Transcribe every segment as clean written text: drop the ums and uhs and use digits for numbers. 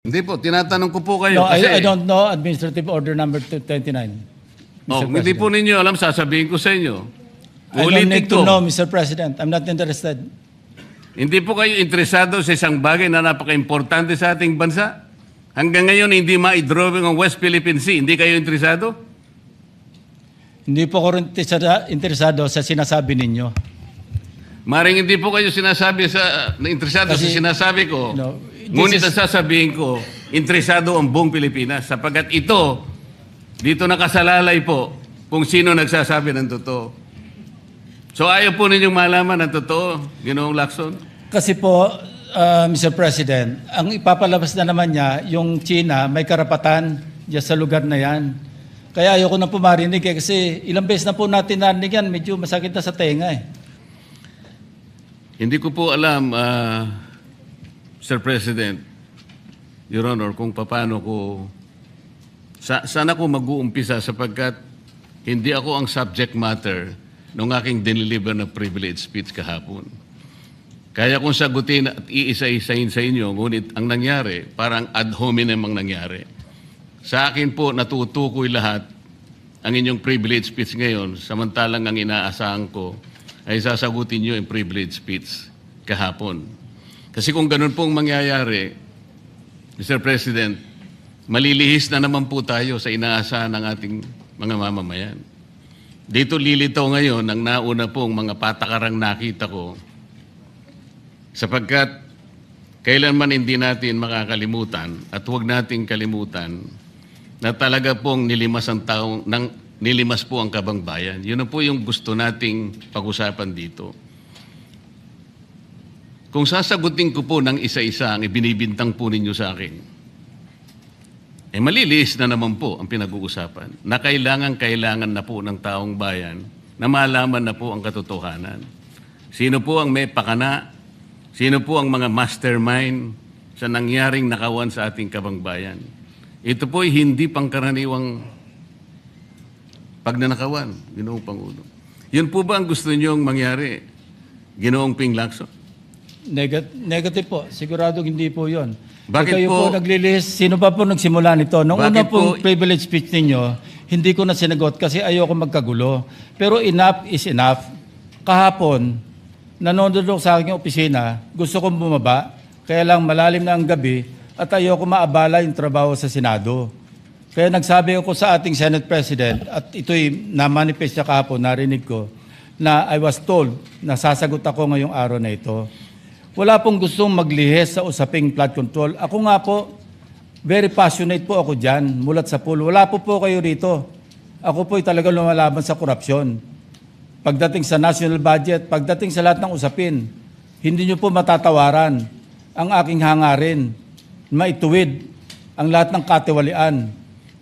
Hindi po, tinatanong ko po kayo. No, kasi, I don't know Administrative Order number 29. Mr. hindi po President. ninyo alam, sasabihin ko sa inyo. I don't Ulitin need to ko, know, Mr. President. I'm not interested. hindi po kayo interesado sa isang bagay na napaka-importante sa ating bansa. Hanggang ngayon, hindi ma-drawing ang West Philippine Sea. Hindi kayo interesado? Hindi po ako rin interesado sa sinasabi ninyo. Maring hindi po kayo sinasabi interesado sa Kasi, sinasabi ko. no, Ngunit ang sasabihin ko, interesado ang buong Pilipinas. Sapagkat ito, dito nakasalalay po kung sino nagsasabi ng totoo. So ayaw po ninyong malaman ang totoo, Ginoong Lacson? Kasi po, Mr. President, ang ipapalabas na naman niya, yung China, may karapatan dyan sa lugar na yan. Kaya ayoko na po marinig kasi ilang beses na po natin narinig yan, medyo masakit na sa tenga eh. Hindi ko po alam, Sir President, Your Honor, kung paano ko... Sana ko mag-uumpisa sapagkat hindi ako ang subject matter ng aking diniliver na privilege speech kahapon. Kaya kong sagutin at iisa-isahin sa inyo, ngunit ang nangyari, parang ad hominem ang nangyari. Sa akin po, natutukoy lahat ang inyong privilege speech ngayon, samantalang ang inaasahan ko ay sasagutin nyo yung privilege speech kahapon. Kasi kung ganun pong mangyayari, Mr. President, malilihis na naman po tayo sa inaasahan ng ating mga mamamayan. Dito lilitaw ngayon ang nauna pong mga patakarang nakita ko sapagkat kailanman hindi natin makakalimutan at huwag nating kalimutan na talaga pong nilimas po ang kabangbayan. Yun na po yung gusto nating pag-usapan dito. Kung sasagutin ko po ng isa-isa ang ibinibintang po ninyo sa akin, maliliis na naman po ang pinag-uusapan na kailangan na po ng taong bayan na malaman na po ang katotohanan. Sino po ang may pakana? Sino po ang mga mastermind sa nangyaring nakawan sa ating kabangbayan? Ito po ay hindi pangkaraniwang pagnanakawan, Ginoong Pangulo. Yun po ba ang gusto niyong mangyari, Ginoong Ping Lacson? Negative po. Siguradong hindi po yun. Bakit kayo po- po naglilis, sino pa po nagsimula nito? Nung Bakit una pong po- privilege speech ninyo, hindi ko na sinagot kasi ayoko magkagulo. Pero enough is enough. Kahapon, nanonood ako sa aking opisina, gusto kong bumaba, kaya lang malalim na ang gabi at ayoko maabala yung trabaho sa Senado. Kaya nagsabi ako sa ating Senate President at ito'y na-manifest niya kahapon, narinig ko, na I was told na sasagot ako ngayong araw na ito. Wala pong gustong maglihis sa usaping flood control. Ako nga po, very passionate po ako dyan, mulat sa pool. Wala po kayo rito. Ako po'y talagang lumalaban sa korupsyon. Pagdating sa national budget, pagdating sa lahat ng usapin, hindi nyo po matatawaran ang aking hangarin, maituwid ang lahat ng katiwalian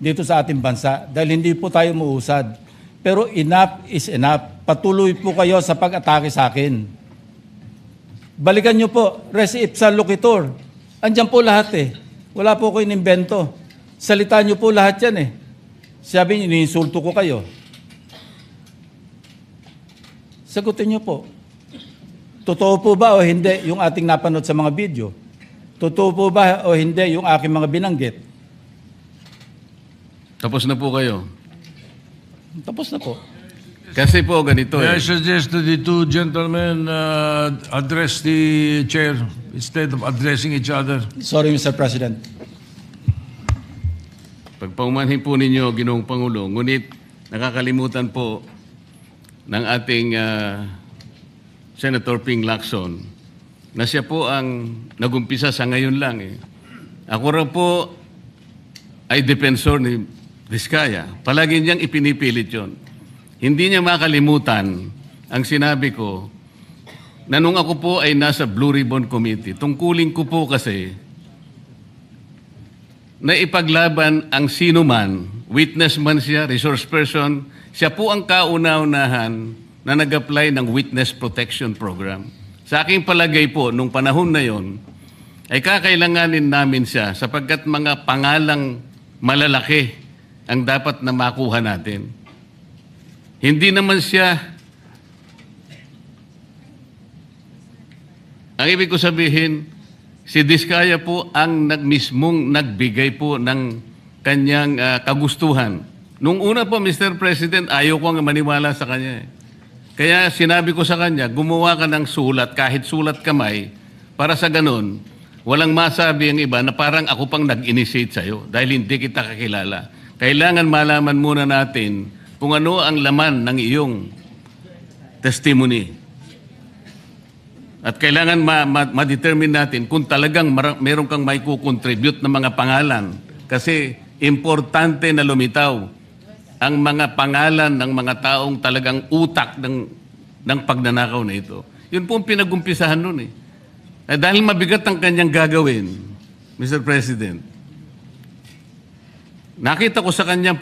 dito sa ating bansa dahil hindi po tayo muusad. Pero enough is enough. Patuloy po kayo sa pag-atake sa akin. Balikan nyo po, res ipsa loquitur. Andyan po lahat eh. Wala po ko inimbento. Salita nyo po lahat yan eh. Sabi nyo, iniinsulto ko kayo. Sagutin nyo po. Totoo po ba o hindi yung ating napanood sa mga video? Totoo po ba o hindi yung aking mga binanggit? Tapos na po kayo. Tapos na po. Kasi po ganito May I suggest that the two gentlemen address the chair instead of addressing each other. Sorry, Mr. President. Pagpaumanhin po ninyo, Ginoong Pangulo, ngunit nakakalimutan po ng ating Senator Ping Lacson na siya po ang nagumpisa sa ngayon lang. Ako raw po ay defensor ni Vizcaya. Palagi niyang ipinipilit yon. Hindi niya makalimutan ang sinabi ko na nung ako po ay nasa Blue Ribbon Committee, tungkulin ko po kasi na ipaglaban ang sino man, witness man siya, resource person, siya po ang kauna-unahan na nag-apply ng Witness Protection Program. Sa aking palagay po, nung panahon na yon, ay kakailanganin namin siya sapagkat mga pangalang malalaki ang dapat na makuha natin. Hindi naman siya, ang ibig ko sabihin, si Diskaya po ang mismong nagbigay po ng kanyang kagustuhan. Nung una po, Mr. President, ayaw ko nga maniwala sa kanya. Kaya sinabi ko sa kanya, gumawa ka ng sulat, kahit sulat kamay, para sa ganun, walang masabi ang iba na parang ako pang nag-initiate sa'yo dahil hindi kita kakilala. Kailangan malaman muna natin kung ano ang laman ng iyong testimony. At kailangan ma-determine natin kung talagang meron kang may kukontribute na mga pangalan. Kasi importante na lumitaw ang mga pangalan ng mga taong talagang utak ng pagnanakaw na ito. Yun po ang pinag-umpisahan nun eh. Dahil mabigat ang kanyang gagawin, Mr. President, nakita ko sa kanyang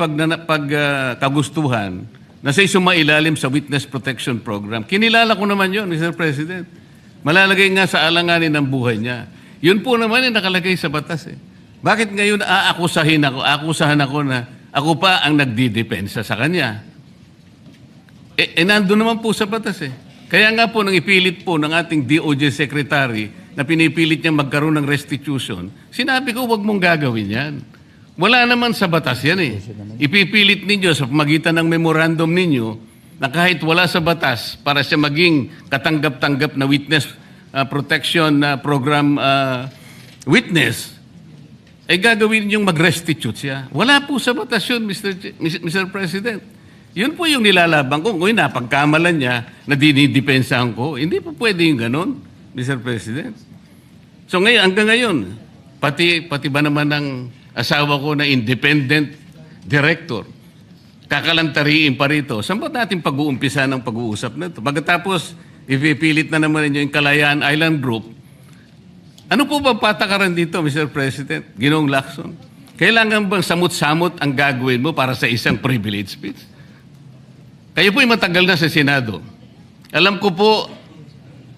kagustuhan na siya sumailalim sa Witness Protection Program. Kinilala ko naman yun, Mr. President. Malalagay nga sa alanganin ng buhay niya. Yun po naman yung nakalagay sa batas eh. Bakit ngayon akusahan ako na ako pa ang nagdidepensa sa kanya? Nandun naman po sa batas eh. Kaya nga po nang ipilit po ng ating DOJ Secretary na pinipilit niya magkaroon ng restitution, sinabi ko huwag mong gagawin yan. Wala naman sa batas yan eh. Ipipilit ninyo sa pamagitan ng memorandum ninyo na kahit wala sa batas para siya maging katanggap-tanggap na witness protection program witness, ay gagawin ninyong mag-restitute siya. Wala po sa batas yun, Mr. President. Yun po yung nilalaban ko. Kung napagkamalan niya na dinidepensahan ko, hindi po pwede yung ganon, Mr. President. So ngayon, hanggang ngayon, pati ba naman ng asawa ko na independent director, kakalantariin pa rito. Saan ba natin pag-uumpisa ng pag-uusap na ito? Pagkatapos, ipipilit na naman ninyo yung Kalayaan Island Group. Ano po ba patakaran dito, Mr. President? Ginoong Lacson? Kailangan bang samot-samot ang gagawin mo para sa isang privilege speech? Kayo po'y matagal na sa Senado. Alam ko po,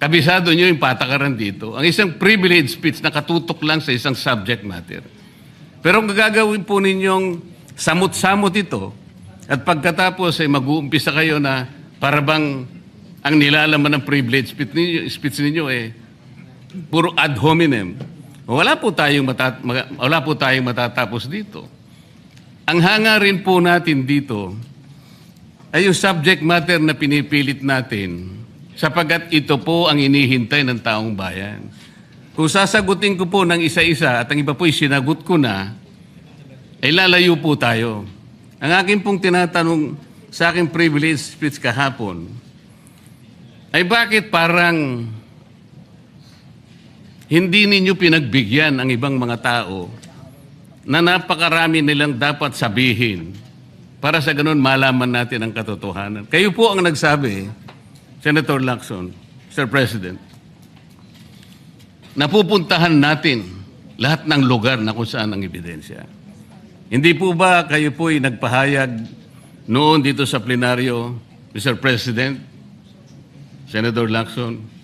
kabisado nyo yung patakaran dito. Ang isang privilege speech nakatutok lang sa isang subject matter. Pero kung gagawin po ninyong samot-samot ito, at pagkatapos ay mag-uumpisa kayo na para bang ang nilalaman ng privilege speech ninyo puro ad hominem. Wala po tayong matatapos dito. Ang hangarin po natin dito ay yung subject matter na pinipilit natin sapagkat ito po ang inihintay ng taong bayan. Kung sasagutin ko po ng isa-isa at ang iba po'y sinagot ko na, ay lalayo po tayo. Ang akin pong tinatanong sa aking privilege speech kahapon ay bakit parang hindi ninyo pinagbigyan ang ibang mga tao na napakarami nilang dapat sabihin para sa ganun malaman natin ang katotohanan. Kayo po ang nagsabi, Senator Lacson, Mr. President, napupuntahan natin lahat ng lugar na kung saan ang ebidensya. Hindi po ba kayo po'y nagpahayag noon dito sa plenaryo, Mr. President, Senator Lacson,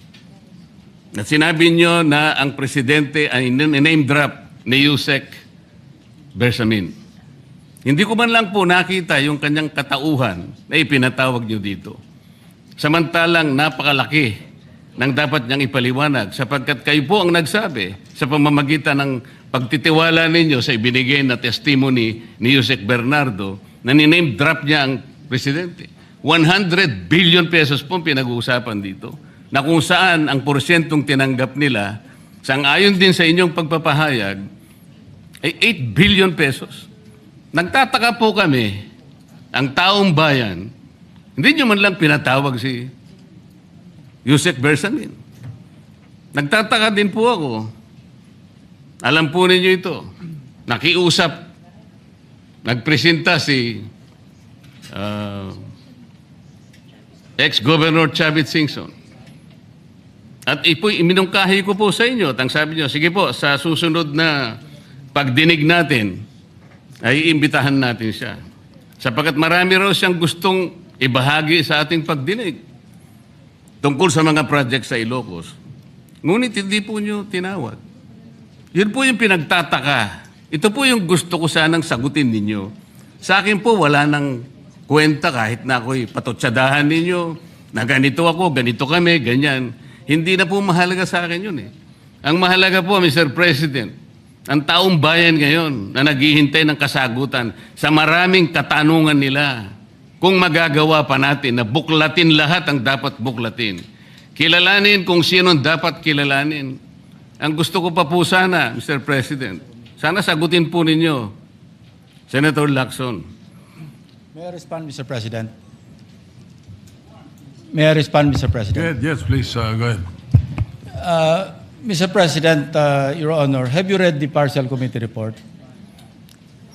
at sinabi nyo na ang presidente ay name drop ni Yusek Bersamin. Hindi ko man lang po nakita yung kanyang katauhan na ipinatawag nyo dito. Samantalang napakalaki ng dapat niyang ipaliwanag sapagkat kayo po ang nagsabi sa pamamagitan ng pagtitiwala ninyo sa ibinigay na testimony ni Yusek Bernardo na niname drop niya ang presidente. 100 billion pesos po pinag-uusapan dito na kung saan ang porsyentong tinanggap nila, sang-ayon din sa inyong pagpapahayag, ay 8 billion pesos. Nagtataka po kami, ang taong bayan, hindi nyo man lang pinatawag si Yusek Bersamin. Nagtataka din po ako. Alam po ninyo ito. Nakiusap, nagpresenta si ex-Governor Chavit Singson. At iminungkahi ko po sa inyo at ang sabi nyo, sige po, sa susunod na pagdinig natin, ay iimbitahan natin siya. Sapagkat marami raw siyang gustong ibahagi sa ating pagdinig tungkol sa mga project sa Ilocos. Ngunit hindi po nyo tinawag. Yun po yung pinagtataka. Ito po yung gusto ko sanang sagutin ninyo. Sa akin po, wala nang kwenta kahit na ako'y patutsadahan ninyo na ganito ako, ganito kami, ganyan. Hindi na po mahalaga sa akin yun eh. Ang mahalaga po, Mr. President, ang taong bayan ngayon na naghihintay ng kasagutan sa maraming katanungan nila, kung magagawa pa natin na buklatin lahat ang dapat buklatin. Kilalanin kung sino dapat kilalanin. Ang gusto ko pa po sana, Mr. President, sana sagutin po ninyo, Senator Lacson. May I respond, Mr. President? May I respond, Mr. President? Yes, please, go ahead. Mr. President, Your Honor, have you read the partial committee report?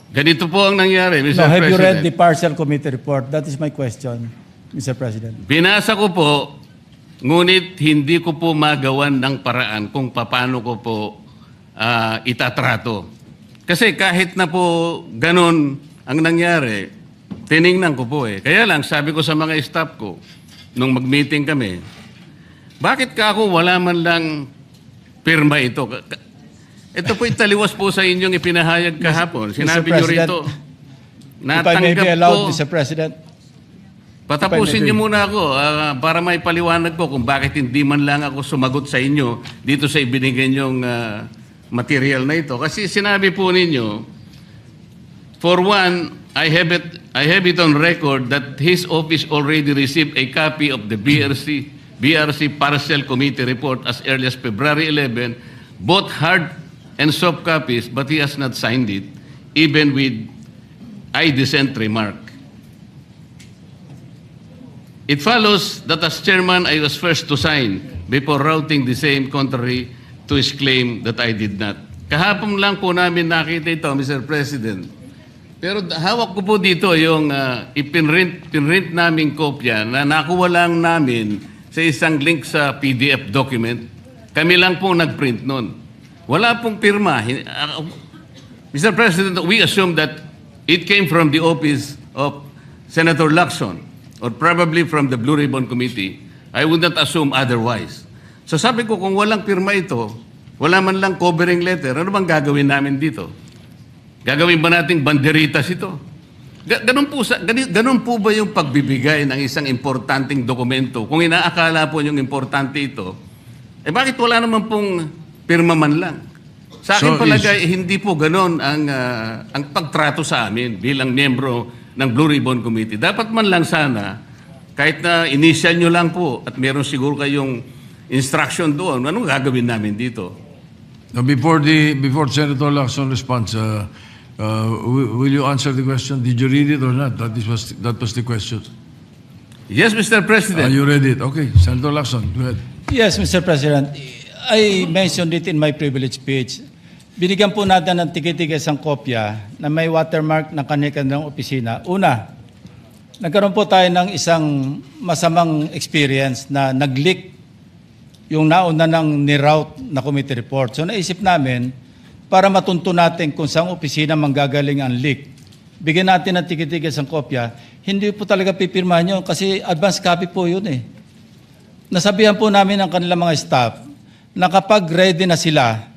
Ganito po ang nangyari, Mr. No, have President. you read the partial committee report? That is my question, Mr. President. Binasa ko po, ngunit hindi ko po magawan ng paraan kung paano ko po itatrato. Kasi kahit na po ganun ang nangyari, tiningnan ko po eh. Kaya lang, sabi ko sa mga staff ko, nung mag-meeting kami, bakit ka ako wala man lang pirma ito? Ito po italiwas po sa inyong ipinahayag kahapon. Sinabi niyo rito, If I may be natanggap allowed, ko. Mr. President. Patapusin If I may niyo muna ako para may paliwanag ko kung bakit hindi man lang ako sumagot sa inyo dito sa ibinigay niyong material na ito. Kasi sinabi po ninyo, for one, I have it on record that his office already received a copy of the BRC Partial Committee report as early as February 11, both hard and soft copies, but he has not signed it, even with I dissent remark. It follows that as chairman, I was first to sign before routing the same contrary to his claim that I did not. Kahapon lang po namin nakita ito, Mr. President. Pero hawak ko po dito yung ipinrint naming kopya na nakuha lang namin sa isang link sa PDF document. Kami lang po nagprint nun. Wala pong pirma. Mr. President, we assume that it came from the office of Senator Lacson or probably from the Blue Ribbon Committee. I would not assume otherwise. So sabi ko, kung walang pirma ito, wala man lang covering letter, ano bang gagawin namin dito? Gagawin ba nating banderitas ito? Ganun po ba yung pagbibigay ng isang importanteng dokumento? Kung inaakala po yung importante ito, bakit wala naman pong pirma man lang? Sa akin palagay, hindi po ganun ang pagtrato sa amin bilang miyembro ng Blue Ribbon Committee. Dapat man lang sana, kahit na initial nyo lang po at meron siguro kayong instruction doon, anong gagawin namin dito? Now, before Senator Lacson responds, will you answer the question? Did you read it or not? That was the question. Yes, Mr. President. You read it. Okay, Senator Lacson, go ahead. Yes, Mr. President. I mentioned it in my privilege speech. Binigyan po natin ng tikitikis ang kopya na may watermark ng kanilang opisina. Una, nagkaroon po tayo ng isang masamang experience na nag-leak yung nauna ng niroute na committee report. So naisip namin, para matunto natin kung saan opisina manggagaling ang leak, bigyan natin ng tikitikis ang kopya. Hindi po talaga pipirmahan yun kasi advance copy po yun eh. Nasabihan po namin ang kanilang mga staff na kapag ready na sila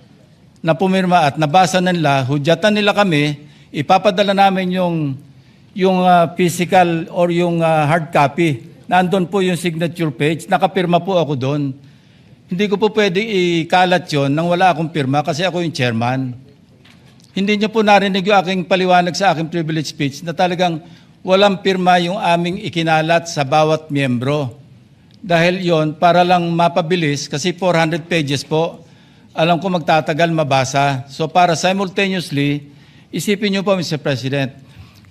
na pumirma at nabasa na nila, hudyatan nila kami, ipapadala namin yung physical or yung hard copy. Nandun po yung signature page, nakapirma po ako doon. Hindi ko po pwede ikalat yon nang wala akong pirma kasi ako yung chairman. Hindi niyo po narinig yung aking paliwanag sa aking privilege speech na talagang walang pirma yung aming ikinalat sa bawat miyembro. Dahil yon para lang mapabilis kasi 400 pages po. Alam ko magtatagal mabasa. So para simultaneously, isipin niyo po Mr. President,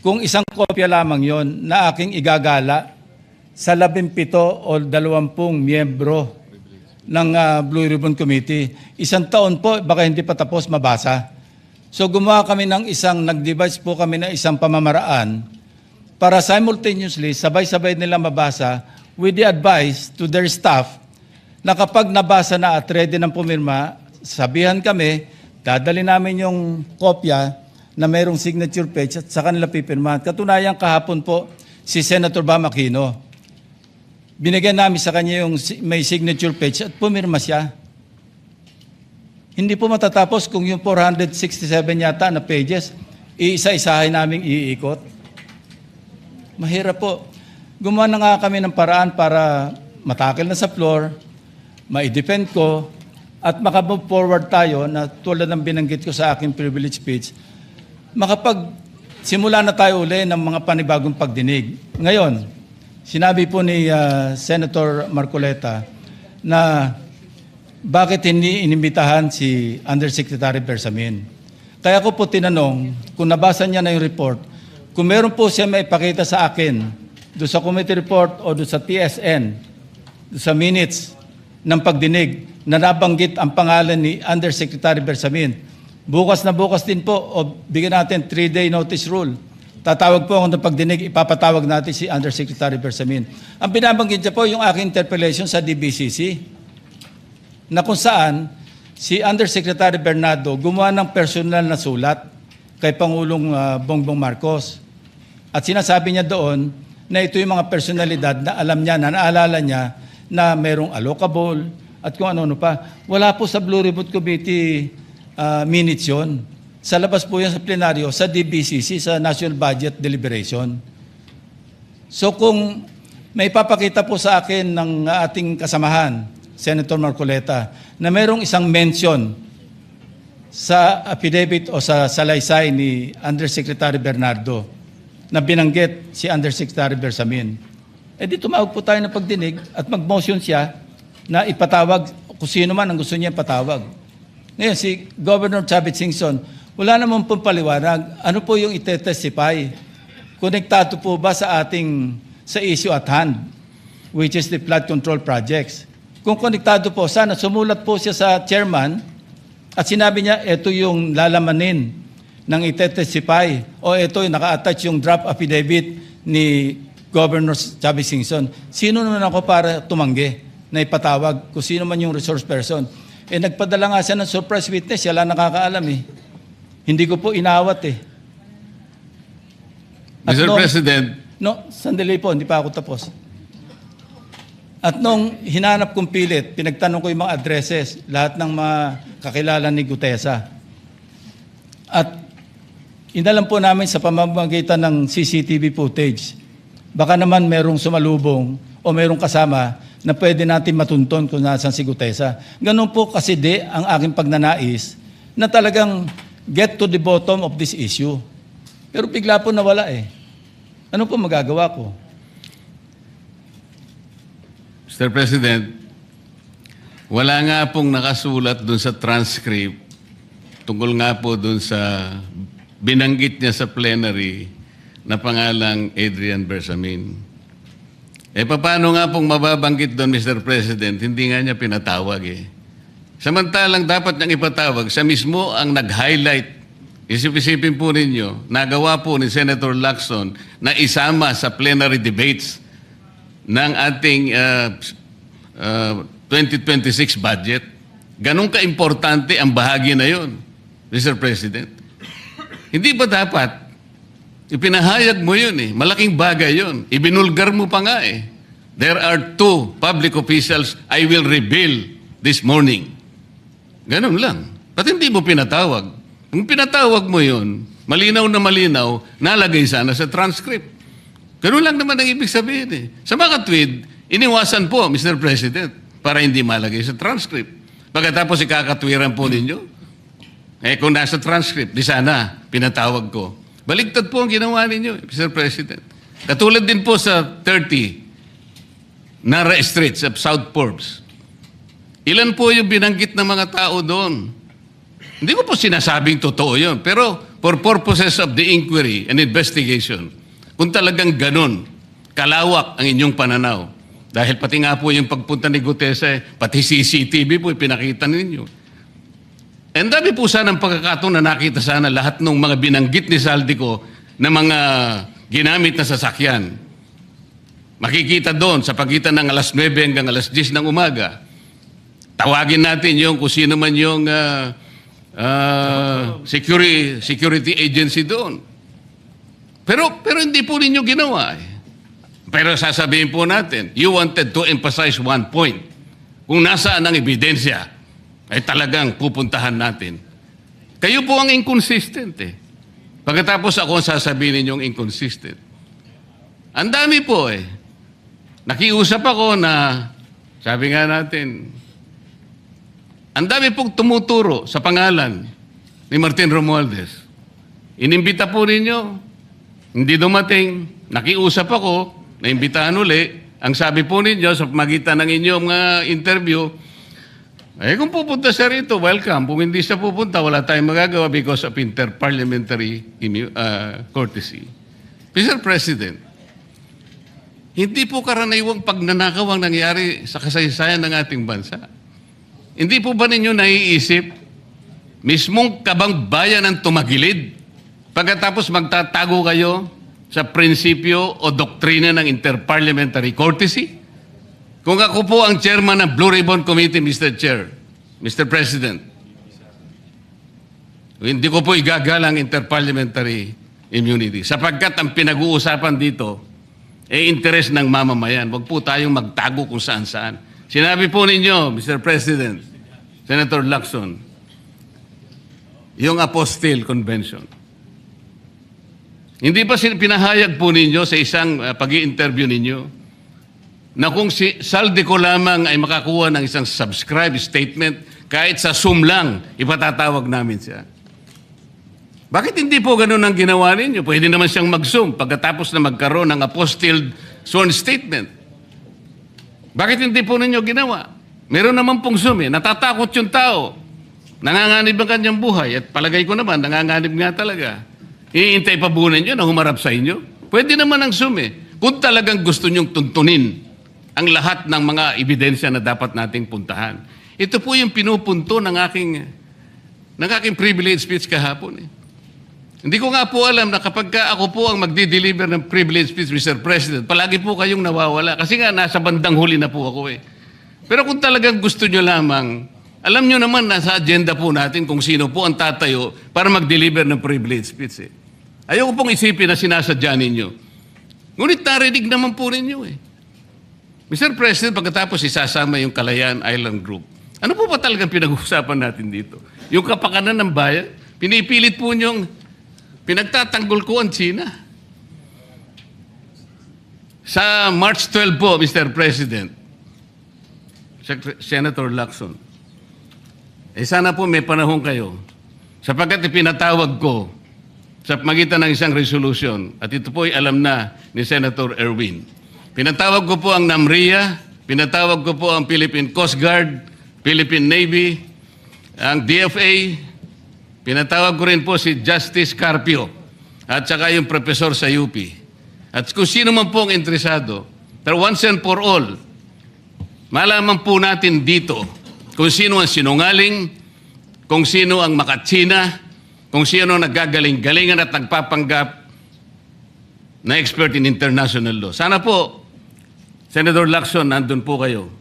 kung isang kopya lamang yon na aking igagala sa 17 o 20 miyembro ng Blue Ribbon Committee, isang taon po, baka hindi pa tapos mabasa. So gumawa kami ng nag-devise po kami ng isang pamamaraan para simultaneously, sabay-sabay nila mabasa with the advice to their staff na kapag nabasa na at ready ng pumirma, sabihan kami, dadali namin yung kopya na mayroong signature page at sa kanila pipirmahan. Katunayan kahapon po si Senator Bam Aquino. Binigyan namin sa kanya yung may signature page at pumirma siya. Hindi po matatapos kung yung 467 yata na pages, iisa-isahin namin iikot. Mahirap po. Gumawa na nga kami ng paraan para matakil na sa floor, ma-defend ko, at makamove forward tayo na tulad ng binanggit ko sa aking privilege speech, makapagsimula na tayo uli ng mga panibagong pagdinig. Ngayon, sinabi po ni Senator Marcoleta na bakit hindi inimbitahan si Undersecretary Bersamin. Kaya ko po tinanong, kung nabasa niya na yung report, kung meron po siya may ipakita sa akin doon sa committee report o doon sa TSN, doon sa minutes ng pagdinig na nabanggit ang pangalan ni Undersecretary Bersamin. Bukas na bukas din po o bigyan natin 3-day notice rule. Tatawag po ako ng pagdinig, ipapatawag natin si Undersecretary Bersamin. Ang binabanggit niya po yung aking interpellation sa DBCC na kung saan si Undersecretary Bernardo gumawa ng personal na sulat kay Pangulong Bongbong Marcos. At sinasabi niya doon na ito yung mga personalidad na alam niya, na naalala niya na merong allocable at kung ano-ano pa. Wala po sa Blue Ribbon Committee minutes yun. Sa labas po yan sa plenaryo, sa DBCC, sa National Budget Deliberation. So kung may papakita po sa akin ng ating kasamahan, Senator Marcoleta, na mayroong isang mention sa affidavit o sa salaysay ni Undersecretary Bernardo na binanggit si Undersecretary Bersamin, di tumawag po tayo ng pagdinig at mag-motion siya na ipatawag kung sino man ang gusto niya patawag. Ngayon, si Governor Chavit Singson, wala naman pong paliwanag. Ano po yung ite-testify? Konektado po ba sa issue at hand, which is the flood control projects? Kung konektado po, sana sumulat po siya sa chairman at sinabi niya, ito yung lalamanin ng ite-testify o ito yung naka-attach yung draft affidavit ni Governor Chavit Singson. Sino naman ako para tumanggi na ipatawag kung sino man yung resource person? Nagpadala nga siya ng surprise witness, siya lang nakakaalam eh. Hindi ko po inawat eh. At Mr. President, sandali po, hindi pa ako tapos. At nung hinanap kong pilit, pinagtanong ko yung mga addresses, lahat ng mga kakilala ni Gutesa. At inalam po namin sa pamamagitan ng CCTV footage, baka naman merong sumalubong o merong kasama na pwede natin matunton kung nasan si Gutesa. Ganun po kasi ang aking pagnanais na talagang get to the bottom of this issue. Pero bigla po nawala eh. Ano po magagawa ko? Mr. President, wala nga pong nakasulat dun sa transcript tungkol nga po dun sa binanggit niya sa plenary na pangalang Adrian Bersamin. Paano nga pong mababanggit doon, Mr. President? Hindi nga niya pinatawag eh. Samantalang dapat niyang ipatawag, siya mismo ang nag-highlight. Isip-isipin po ninyo, nagawa po ni Senator Lacson na isama sa plenary debates ng ating 2026 budget. Ganun ka-importante ang bahagi na yon, Mr. President. Hindi ba dapat ipinahayag mo yun eh. Malaking bagay yun. Ibinulgar mo pa nga eh. There are 2 public officials I will reveal this morning. Ganun lang. Ba't hindi mo pinatawag? Kung pinatawag mo yun, malinaw na malinaw, nalagay sana sa transcript. Ganun lang naman ang ibig sabihin eh. Sa mga tweet, iniwasan po, Mr. President, para hindi malagay sa transcript. Pagkatapos ikakatwiran po ninyo, kung nasa transcript, di sana pinatawag ko. Baligtad po ang ginawa ninyo, Mr. President. Katulad din po sa 30 Nara Street sa South Forbes. Ilan po yung binanggit ng mga tao doon? Hindi ko po sinasabing totoo yun. Pero for purposes of the inquiry and investigation, kung talagang ganun, kalawak ang inyong pananaw. Dahil pati nga po yung pagpunta ni Gutesa, pati CCTV po ipinakita ninyo. And dami po sana ang pagkakataon na nakita sana lahat ng mga binanggit ni Saldico na mga ginamit na sasakyan. Makikita doon sa pagitan ng alas 9 hanggang alas 10 ng umaga. Tawagin natin yung kung sino man yung security agency doon. Pero hindi po ninyo ginawa eh. Pero sasabihin po natin, you wanted to emphasize one point. Kung nasaan ang ebidensya, ay talagang pupuntahan natin. Kayo po ang inconsistent eh. Pagkatapos ako ang sasabihin ninyong inconsistent. Ang dami po eh. Nakiusap ako na, sabi nga natin, Ang dami pong tumuturo sa pangalan ni Martin Romualdez. Inimbita po ninyo, hindi dumating, nakiusap ako, naimbitahan uli. Ang sabi po ninyo sa magitan ng inyong interview, kung pupunta siya rito, welcome. Kung hindi siya pupunta, wala tayong magagawa because of interparliamentary courtesy. Mr. President, hindi po karaniwang pagnanakaw ang nangyari sa kasaysayan ng ating bansa. Hindi po ba ninyo naiisip, mismong kabang bayan ang tumagilid, pagkatapos magtatago kayo sa prinsipyo o doktrina ng interparliamentary courtesy? Kung ako po ang chairman ng Blue Ribbon Committee, Mr. Chair, Mr. President, hindi ko po igagalang interparliamentary immunity sapagkat ang pinag-uusapan dito ay interes ng mamamayan. Huwag po tayong magtago kung saan-saan. Sinabi po ninyo, Mr. President, Senator Lacson, yung Apostille Convention. Hindi ba pinahayag po ninyo sa isang pag-i-interview ninyo na kung si Saldi ko lamang ay makakuha ng isang subscribe statement, kahit sa Zoom lang, ipatatawag namin siya? Bakit hindi po ganun ang ginawa ninyo? Pwede naman siyang mag-Zoom pagkatapos na magkaroon ng apostilled sworn statement. Bakit hindi po ninyo ginawa? Meron naman pong Zoom eh. Natatakot yung tao. Nanganganib ang kanyang buhay. At palagay ko naman, nanganganib nga talaga. Iintay pa po ninyo na humarap sa inyo? Pwede naman ang Zoom eh. Kung talagang gusto nyong tuntunin ang lahat ng mga ebidensya na dapat nating puntahan. Ito po yung pinupunto ng aking privilege speech kahapon eh. Hindi ko nga po alam na kapag ako po ang magdi-deliver ng privilege speech, Mr. President, palagi po kayong nawawala. Kasi nga, nasa bandang huli na po ako eh. Pero kung talagang gusto nyo lamang, alam nyo naman, nasa agenda po natin kung sino po ang tatayo para mag-deliver ng privilege speech eh. Ayoko pong isipin na sinasadya ninyo. Ngunit narinig naman po ninyo eh. Mr. President, pagkatapos isasama yung Kalayaan Island Group, ano po ba talagang pinag-uusapan natin dito? Yung kapakanan ng bayan, pinipilit po nyong pinagtatanggol ko ang China. Sa March 12 po, Mr. President, Senator Lacson, sana po may panahon kayo sapagkat ipinatawag ko sa magitan ng isang resolution at ito po ay alam na ni Senator Erwin. Pinatawag ko po ang NAMRIA, pinatawag ko po ang Philippine Coast Guard, Philippine Navy, ang DFA, pinatawag ko rin po si Justice Carpio at saka yung professor sa UP. At kung sino man po ang interesado, pero once and for all, malaman po natin dito kung sino ang sinungaling, kung sino ang makatsina, kung sino ang naggagaling-galingan at nagpapanggap na expert in international law. Sana po, Senator Lacson, nandun po kayo.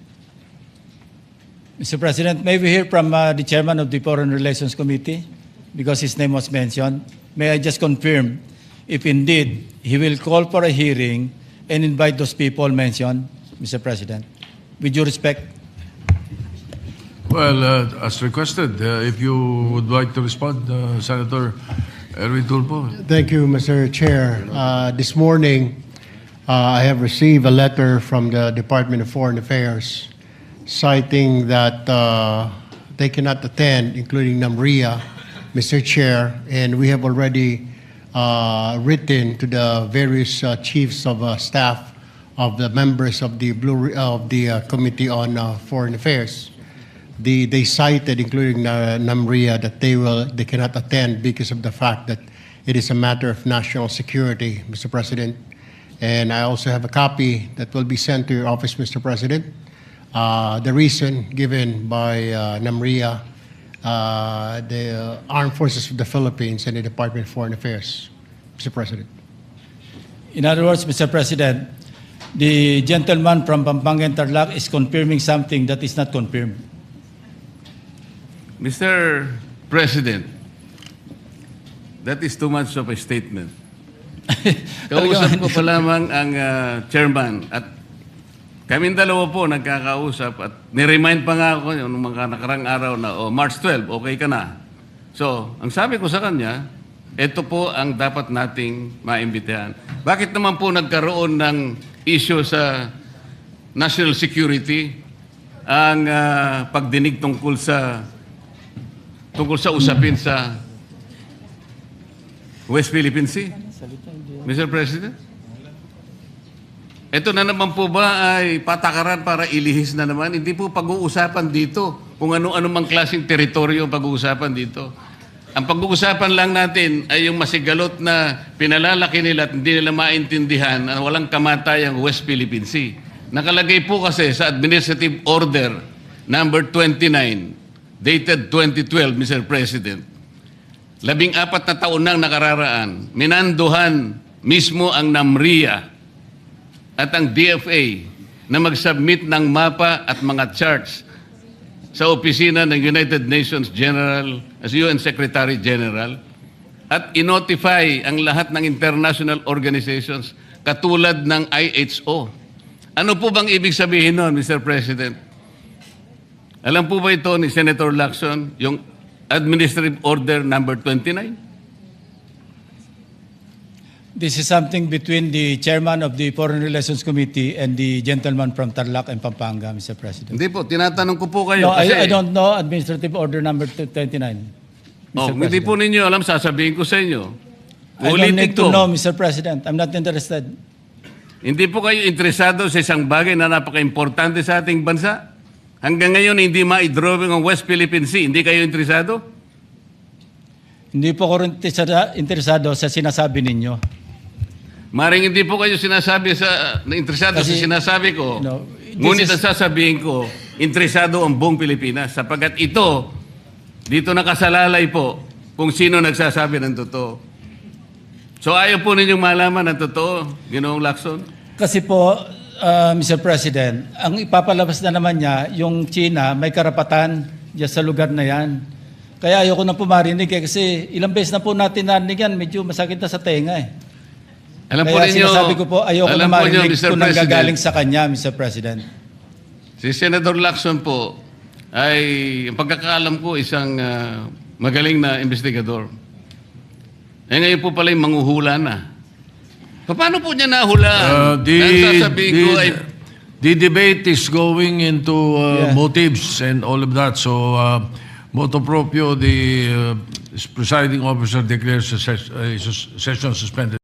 Mr. President, may we hear from the chairman of the Foreign Relations Committee? Because his name was mentioned. May I just confirm if indeed he will call for a hearing and invite those people mentioned, Mr. President? With due respect. Well, as requested, if you would like to respond, Senator Erwin Tulfo. Thank you, Mr. Chair. This morning, I have received a letter from the Department of Foreign Affairs citing that they cannot attend, including NAMRIA, Mr. Chair, and we have already written to the various chiefs of staff of the members of the Committee on Foreign Affairs. They cited, including NAMRIA, that they cannot attend because of the fact that it is a matter of national security, Mr. President. And I also have a copy that will be sent to your office, Mr. President. The reason given by NAMRIA, the Armed Forces of the Philippines, and the Department of Foreign Affairs, Mr. President. In other words, Mr. President, the gentleman from Pampanga and Tarlac is confirming something that is not confirmed. Mr. President, that is too much of a statement. Kausap ko pa lamang ang chairman at kaming dalawa po nagkakausap at niremind pa nga ako yung mga nakarang araw na March 12, okay ka na. So, ang sabi ko sa kanya, ito po ang dapat nating maimbitahan. Bakit naman po nagkaroon ng issue sa national security ang pagdinig tungkol sa usapin sa West Philippine Sea? Mr. President? Ito na naman po ba ay patakaran para ilihis na naman? Hindi po pag-uusapan dito kung ano-ano mang klaseng teritoryo ang pag-uusapan dito. Ang pag-uusapan lang natin ay yung masigalot na pinalalaki nila at hindi nila maintindihan na walang kamatayang West Philippine Sea. Nakalagay po kasi sa Administrative Order number 29, dated 2012, Mr. President. 14 na taon nang nakararaan, minanduhan mismo ang NAMRIA at ang DFA na mag-submit ng mapa at mga charts sa opisina ng United Nations General as UN Secretary General at inotify ang lahat ng international organizations katulad ng IHO. Ano po bang ibig sabihin nun, Mr. President? Alam po ba ito ni Senator Lacson, yung Administrative Order number 29? This is something between the chairman of the Foreign Relations Committee and the gentleman from Tarlac and Pampanga, Mr. President. Hindi po, tinatanong ko po kayo No, kasi... I don't know Administrative Order number 29. Oh, hindi po ninyo alam, sasabihin ko sa inyo. I don't Ulitin need ko. to know, Mr. President. I'm not interested. Hindi po kayo interesado sa isang bagay na napaka-importante sa ating bansa? Hanggang ngayon, hindi ma-drawing ang West Philippine Sea. Hindi kayo interesado? Hindi po ako rin interesado sa sinasabi ninyo. Maring hindi po kayo interesado sa Kasi, sinasabi ko. no, Ngunit this ang sasabihin ko, interesado ang buong Pilipinas. Sapagkat ito, dito nakasalalay po kung sino nagsasabi ng totoo. So ayaw po ninyong malaman ng totoo, Ginoong Lacson? Kasi po, Mr. President, ang ipapalabas na naman niya, yung China may karapatan dyan sa lugar na yan. Kaya ayoko na po marinig kasi ilang beses na po natin narinig yan, medyo masakit na sa tenga eh. Alam po Kaya ninyo, sinasabi ko po, ayoko na alam po ninyo, marinig Mr. kung President, nanggagaling sa kanya, Mr. President. si Senator Lacson po ay, ang pagkakaalam ko, isang magaling na investigador. Eh ngayon po pala yung manghuhula na. Paano po niya nahulaan? Ang sasabihin ko ay... The debate is going into Yeah. motives and all of that. So, motu proprio, the presiding officer declares the session suspended.